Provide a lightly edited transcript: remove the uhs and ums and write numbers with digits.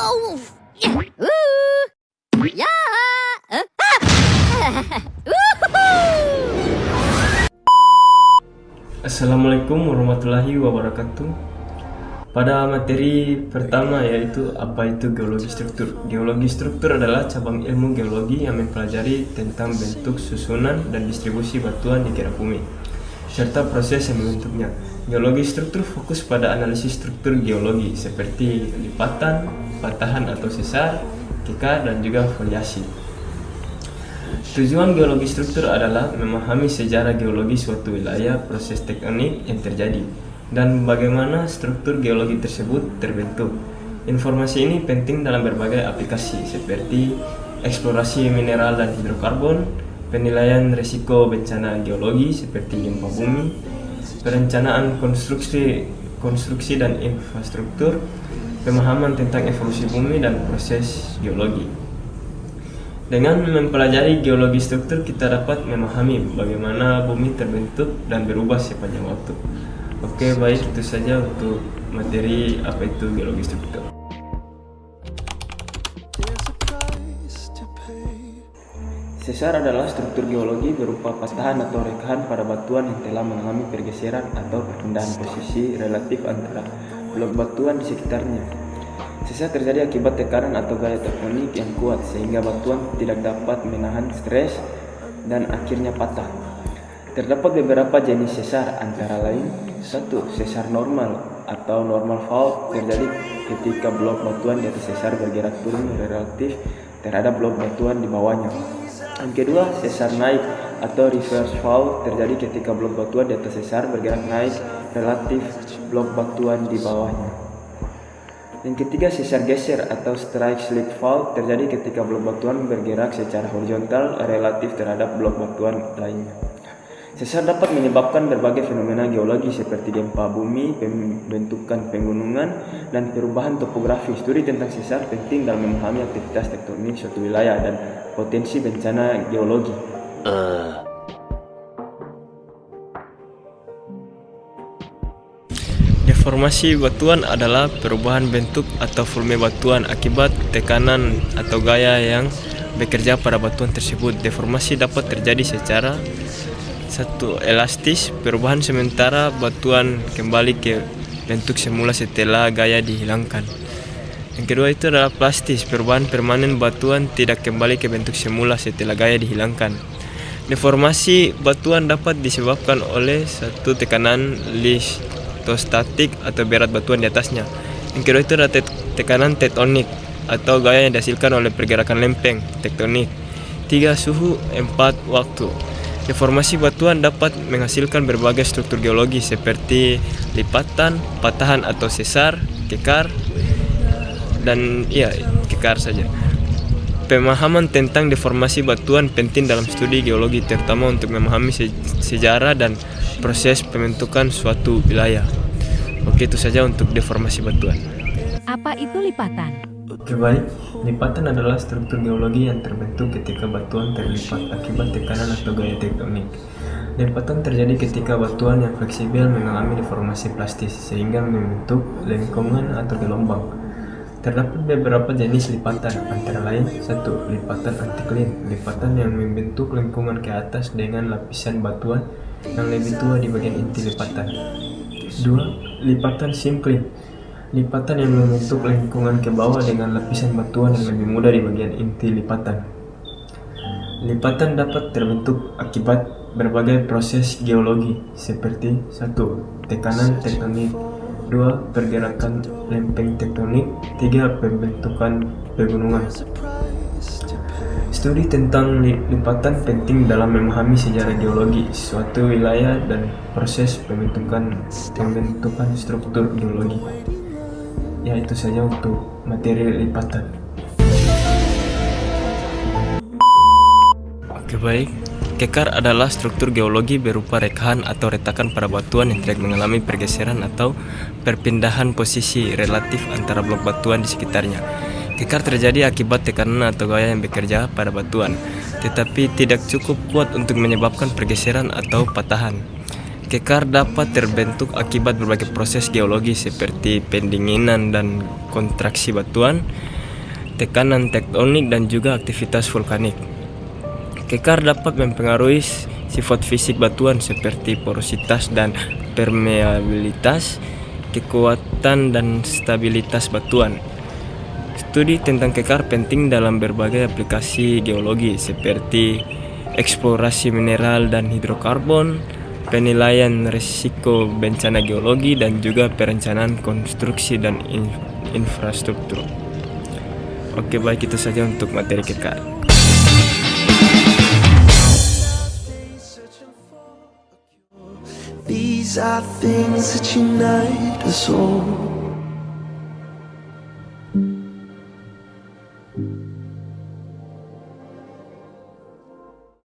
Au! Ya! Ya! Assalamualaikum warahmatullahi wabarakatuh. Pada materi pertama yaitu apa itu geologi struktur. Geologi struktur adalah cabang ilmu geologi yang mempelajari tentang bentuk, susunan, dan distribusi batuan di kera bumi, serta proses yang membentuknya. Geologi struktur fokus pada analisis struktur geologi seperti lipatan, patahan atau sesar, kekar, dan juga foliasi. Tujuan geologi struktur adalah memahami sejarah geologi suatu wilayah, proses tektonik yang terjadi, dan bagaimana struktur geologi tersebut terbentuk. Informasi ini penting dalam berbagai aplikasi seperti eksplorasi mineral dan hidrokarbon, penilaian risiko bencana geologi seperti gempa bumi, perencanaan konstruksi dan infrastruktur, pemahaman tentang evolusi bumi dan proses geologi. Dengan mempelajari geologi struktur, kita dapat memahami bagaimana bumi terbentuk dan berubah sepanjang waktu. Oke, baik, itu saja untuk materi apa itu geologi struktur. Sesar adalah struktur geologi berupa patahan atau rekahan pada batuan yang telah mengalami pergeseran atau perpindahan posisi relatif antara blok batuan di sekitarnya. Sesar terjadi akibat tekanan atau gaya tektonik yang kuat sehingga batuan tidak dapat menahan stres dan akhirnya patah. Terdapat beberapa jenis sesar, antara lain 1. Sesar normal atau normal fault terjadi ketika blok batuan di atas sesar bergerak turun relatif terhadap blok batuan di bawahnya. Yang kedua, sesar naik atau reverse fault terjadi ketika blok batuan di atas sesar bergerak naik relatif blok batuan di bawahnya. Yang ketiga, sesar geser atau strike slip fault terjadi ketika blok batuan bergerak secara horizontal relatif terhadap blok batuan lainnya. Sesar dapat menyebabkan berbagai fenomena geologi seperti gempa bumi, pembentukan pegunungan, dan perubahan topografi. Studi tentang sesar penting dalam memahami aktivitas tektonik suatu wilayah dan potensi bencana geologi. Deformasi batuan adalah perubahan bentuk atau volume batuan akibat tekanan atau gaya yang bekerja pada batuan tersebut. Deformasi dapat terjadi secara 1. Elastis, perubahan sementara batuan kembali ke bentuk semula setelah gaya dihilangkan. Yang kedua itu adalah plastis, perubahan permanen batuan tidak kembali ke bentuk semula setelah gaya dihilangkan. Deformasi batuan dapat disebabkan oleh 1. Tekanan listostatik atau berat batuan di atasnya. Yang kedua itu adalah tekanan tektonik atau gaya yang dihasilkan oleh pergerakan lempeng tektonik. 3. Suhu. 4. Waktu. Deformasi batuan dapat menghasilkan berbagai struktur geologi seperti lipatan, patahan atau sesar, kekar, dan kekar saja. Pemahaman tentang deformasi batuan penting dalam studi geologi, terutama untuk memahami sejarah dan proses pembentukan suatu wilayah. Oke, itu saja untuk deformasi batuan. Apa itu lipatan? Oke, baik. Lipatan adalah struktur geologi yang terbentuk ketika batuan terlipat akibat tekanan atau gaya tektonik. Lipatan terjadi ketika batuan yang fleksibel mengalami deformasi plastis sehingga membentuk lengkungan atau gelombang. Terdapat beberapa jenis lipatan, antara lain 1. Lipatan antiklin, lipatan yang membentuk lengkungan ke atas dengan lapisan batuan yang lebih tua di bagian inti lipatan. 2. Lipatan sinkline, lipatan yang membentuk lengkungan ke bawah dengan lapisan batuan yang lebih mudah di bagian inti lipatan. Lipatan dapat terbentuk akibat berbagai proses geologi seperti 1. Tekanan tektonik, 2. Pergerakan lempeng tektonik, 3. Pembentukan pegunungan. Studi tentang lipatan penting dalam memahami sejarah geologi suatu wilayah dan proses pembentukan struktur geologi. Ya, itu saja untuk materi lipatan. Oke, baik. Kekar adalah struktur geologi berupa rekahan atau retakan pada batuan yang tidak mengalami pergeseran atau perpindahan posisi relatif antara blok batuan di sekitarnya. Kekar terjadi akibat tekanan atau gaya yang bekerja pada batuan, tetapi tidak cukup kuat untuk menyebabkan pergeseran atau patahan. Kekar dapat terbentuk akibat berbagai proses geologi seperti pendinginan dan kontraksi batuan, tekanan tektonik dan juga aktivitas vulkanik. Kekar dapat mempengaruhi sifat fisik batuan seperti porositas dan permeabilitas, kekuatan dan stabilitas batuan. Studi tentang kekar penting dalam berbagai aplikasi geologi seperti eksplorasi mineral dan hidrokarbon, penilaian risiko bencana geologi, dan juga perencanaan konstruksi dan infrastruktur. Oke, baik, itu saja untuk materi kekar. These are things that unite us all.